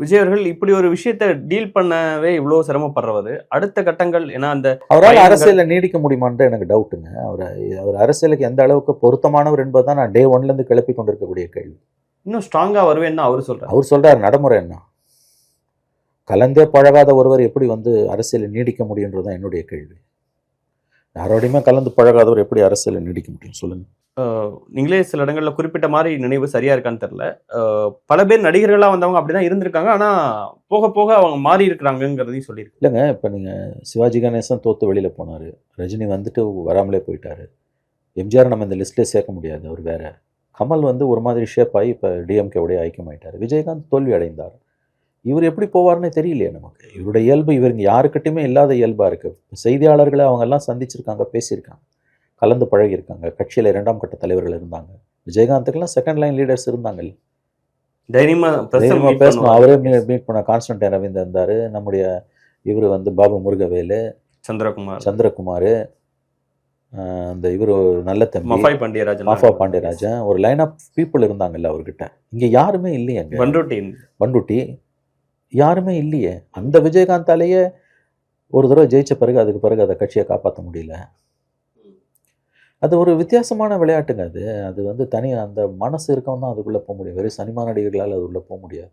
விஜய் அவர்கள் இப்படி ஒரு விஷயத்த டீல் பண்ணவே இவ்வளவு சிரமப்படுறவர் அடுத்த கட்டங்கள் ஏன்னா அந்த அவரால் அரசியலில் நீடிக்க முடியுமான்ற எனக்கு டவுட்டுங்க. அவர் அரசியலுக்கு எந்த அளவுக்கு பொருத்தமானவர் என்பதுதான் நான் டே ஒன்லேருந்து கிளப்பி கொண்டிருக்கக்கூடிய கேள்வி. இன்னும் ஸ்ட்ராங்கா வருவேன்னு அவர் சொல்றாரு. அவர் சொல்றாரு நடைமுறை என்ன, கலந்தே பழகாத ஒருவர் எப்படி அரசியலில் நீடிக்க முடியுன்றதுதான் என்னுடைய கேள்வி. யாரோடையுமே கலந்து பழகாதவர் எப்படி அரசியலில் நீடிக்க முடியும் சொல்லுங்க. நீங்களே சில இடங்கள்ல குறிப்பிட்ட மாதிரி நினைவு சரியா இருக்கான்னு தெரியல. பல பேர் நடிகர்களா வந்தவங்க அப்படிதான் இருந்திருக்காங்க. ஆனா போக போக அவங்க மாறி இருக்கிறாங்கிறதையும் சொல்லியிருக்கு. இல்லைங்க, இப்போ நீங்கள் சிவாஜி கணேசன் தோத்து வெளியில் போனார், ரஜினி வந்துட்டு வராமலே போயிட்டார், எம்ஜிஆர் நம்ம இந்த லிஸ்ட்லேயே சேர்க்க முடியாது, அவர் வேற. கமல் ஒரு மாதிரி ஷேப் ஆகி இப்போ டிஎம்கேவுடைய ஐக்கியமாயிட்டார். விஜயகாந்த் தோல்வி அடைந்தார். இவர் எப்படி போவார்னே தெரியலையே நமக்கு. இவருடைய இயல்பு இவங்க யாருக்கிட்டையுமே இல்லாத இயல்பாக இருக்குது. செய்தியாளர்களை அவங்கெல்லாம் சந்திச்சிருக்காங்க, பேசியிருக்காங்க, கலந்து பழகியிருக்காங்க, கட்சியில் 2ஆம் கட்ட தலைவர்கள் இருந்தாங்க. விஜயகாந்துக்கெல்லாம் செகண்ட் லைன் லீடர்ஸ் இருந்தாங்க. தைரியமா பேசணும். அவரே மீட் பண்ண கான்ஸ்டன்டைன் ரவீந்தர் இருந்தார். நம்முடைய இவர் பாபு முருகவேலு, சந்திரகுமார், அந்த இவர் நல்ல தம்பி மாஃபா பாண்டியராஜன், ஒரு லைன் ஆஃப் பீப்புள் இருந்தாங்கல்ல அவர்கிட்ட. இங்கே யாருமே இல்லையே. பண்டுட்டி யாருமே இல்லையே. அந்த விஜயகாந்தாலேயே ஒரு தடவை ஜெயிச்ச பிறகு அதுக்கு பிறகு அதை கட்சியை காப்பாற்ற முடியல. அது ஒரு வித்தியாசமான விளையாட்டுங்க. அது தனி அந்த மனசு இருக்கவும் தான் அதுக்குள்ளே போக முடியும். வெறும் சினிமா நடிகர்களால் அது உள்ளே போக முடியாது.